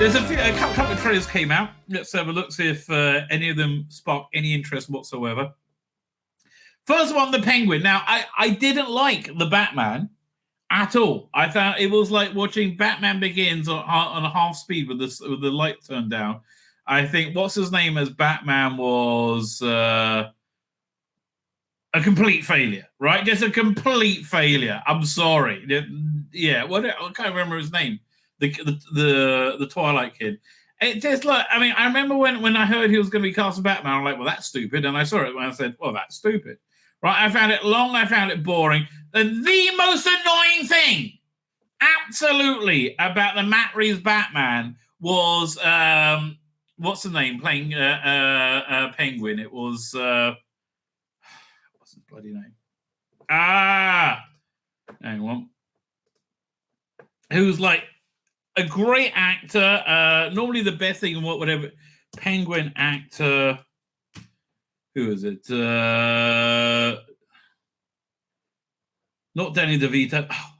There's a couple of trailers came out. Let's have a look, see if any of them spark any interest whatsoever. First one, the Penguin. Now, I didn't like the Batman at all. I thought it was like watching Batman Begins on a half speed with the light turned down. I think what's his name as Batman was a complete failure, right? Just a complete failure. I'm sorry. Yeah, I can't remember his name. The Twilight kid. It just like, I mean, I remember when I heard he was going to be cast as Batman, I'm like, well, that's stupid. And I saw it when I said, well, that's stupid. Right? I found it long, I found it boring. And the most annoying thing, absolutely, about the Matt Reeves Batman was what's the name playing Penguin? It was what's his bloody name? Hang on. Who's like a great actor. Normally the best thing in whatever Penguin actor. Who is it? Not Danny DeVito. Oh.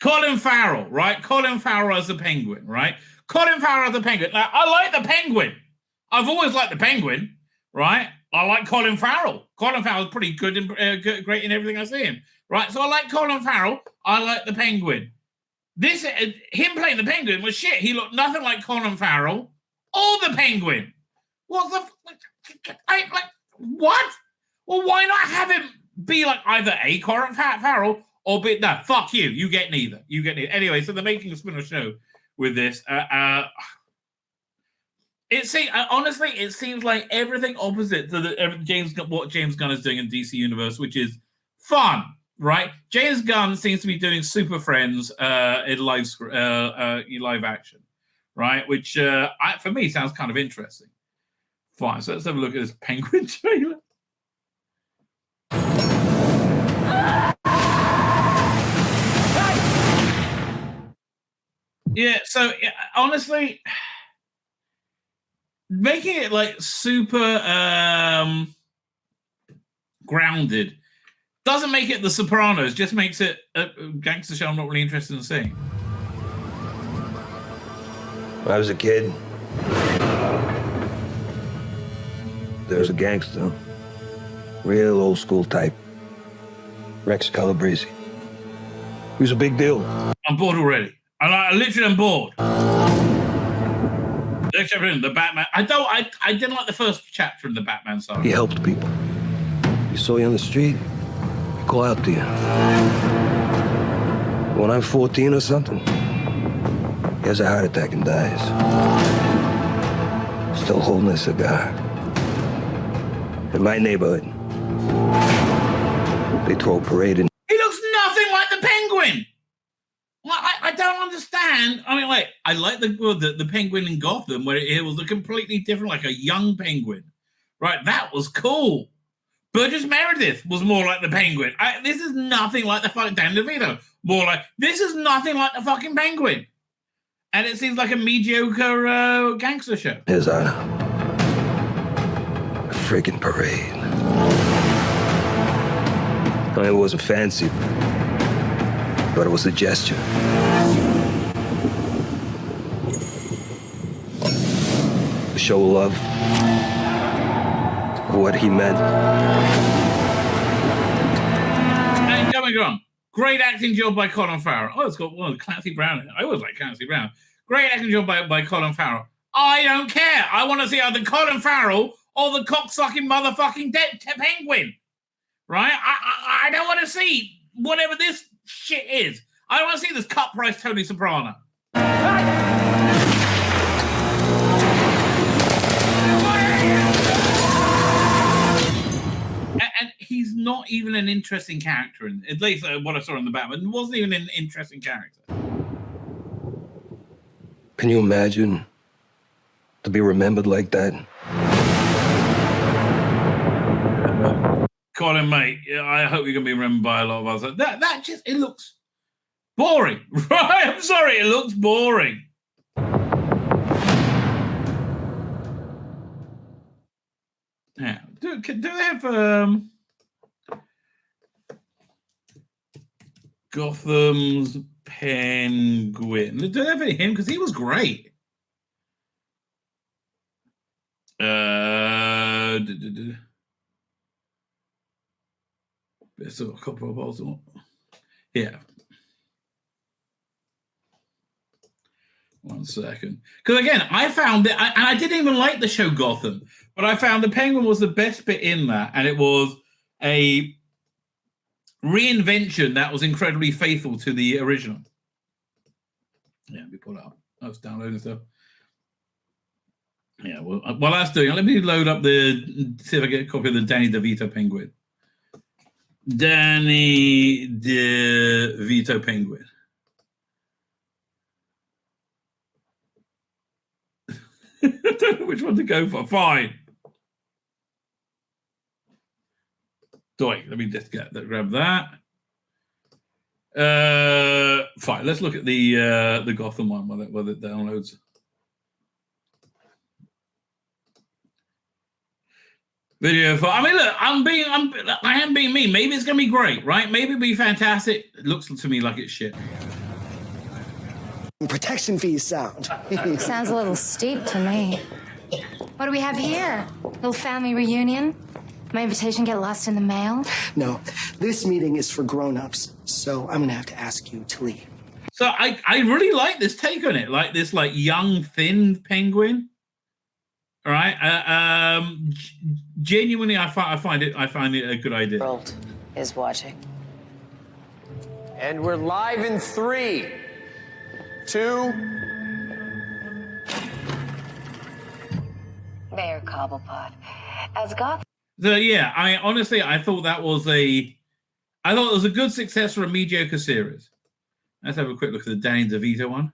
Colin Farrell, right? Colin Farrell as the Penguin, right? Colin Farrell as the Penguin. Now, I like the Penguin. I've always liked the Penguin, right? I like Colin Farrell. Colin Farrell's pretty good and great in everything I see him, right? So I like Colin Farrell. I like the Penguin. This him playing the Penguin was shit. He looked nothing like Colin Farrell or the Penguin. What the? What? Well, why not have him be like either a Colin Farrell or be no? Fuck you. You get neither. You get neither. Anyway, so they're making a spin-off show with this. It seems honestly, it seems like everything opposite to what James Gunn is doing in DC Universe, which is fun. Right, James Gunn seems to be doing Super Friends in live action, right? Which for me sounds kind of interesting. Fine, so let's have a look at this Penguin trailer. Yeah, so honestly, making it like super grounded doesn't make it The Sopranos, just makes it a gangster show I'm not really interested in seeing. When I was a kid, there was a gangster, real old school type, Rex Calabrese. He was a big deal. I'm bored already. I literally am bored. The Batman. I didn't like the first chapter in the Batman saga. He helped people. He saw you on the street, he'd call out to you. When I'm 14 or something, he has a heart attack and dies. Still holding a cigar. In my neighborhood, they throw a parade in. He looks nothing like the Penguin. Well, I don't understand. I mean, like, I like the Penguin in Gotham, where it was a completely different, like a young Penguin. Right, that was cool. Burgess Meredith was more like the Penguin. This is nothing like the fucking Dan DeVito. More like, this is nothing like the fucking Penguin. And it seems like a mediocre gangster show. Here's a freaking parade. I mean, it wasn't fancy, but it was a gesture. To show love for what he meant. And don't get me wrong, great acting job by Colin Farrell. Oh, it's got Clancy Brown. I always like Clancy Brown. Great acting job by Colin Farrell. I don't care. I want to see either Colin Farrell or the cocksucking motherfucking dead Penguin. Right? I don't want to see whatever this shit is. I don't want to see this cut price Tony Soprano. And he's not even an interesting character, at least what I saw in the Batman. He wasn't even an interesting character. Can you imagine to be remembered like that? Colin, mate, I hope you're going to be remembered by a lot of us. That just, it looks boring, right? I'm sorry, it looks boring. Yeah, do they have Gotham's Penguin. Do they have him? Because he was great. So a couple of balls. Yeah. 1 second. Because again, I found it, and I didn't even like the show Gotham, but I found the Penguin was the best bit in that, and it was a reinvention that was incredibly faithful to the original. Yeah, let me pull it up. I was downloading stuff. Yeah, well, while that's doing it, let me load up see if I get a copy of the Danny DeVito Penguin. Danny DeVito Penguin. I don't know which one to go for. Fine. Let me just grab that. Fine. Let's look at the Gotham one while it downloads. Video for. I mean, look. I am being me. Maybe it's gonna be great, right? Maybe it'll be fantastic. It looks to me like it's shit. Protection fees sound. Sounds a little steep to me. What do we have here? Little family reunion? My invitation get lost in the mail? No, this meeting is for grown-ups, so I'm gonna have to ask you to leave. So I really like this take on it, like this young, thin penguin. All right. Genuinely, I find it a good idea. World is watching. And we're live in 3, 2. Mayor Cobblepot. As Gotham. So yeah, I thought that was it was a good success for a mediocre series. Let's have a quick look at the Danny DeVito one.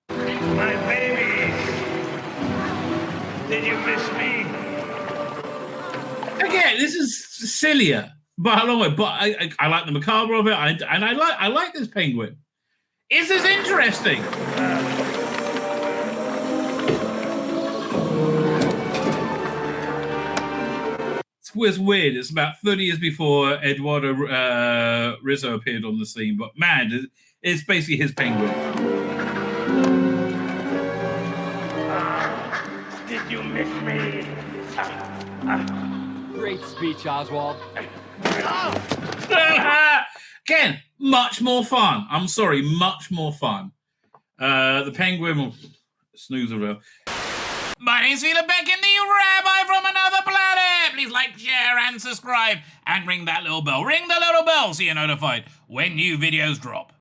My baby, did you miss me? Again, this is sillier, but I like the macabre of it, I like this penguin. This is interesting. It's weird. It's about 30 years before Eduardo Rizzo appeared on the scene, but man, it's basically his penguin. Did you miss me? Great speech, Oswald. Again, much more fun. I'm sorry, much more fun. The penguin, snoozer. My name's Tzvi Lebetkin, the Rabbi from another planet. Please like, share, and subscribe, and ring that little bell. Ring the little bell so you're notified when new videos drop.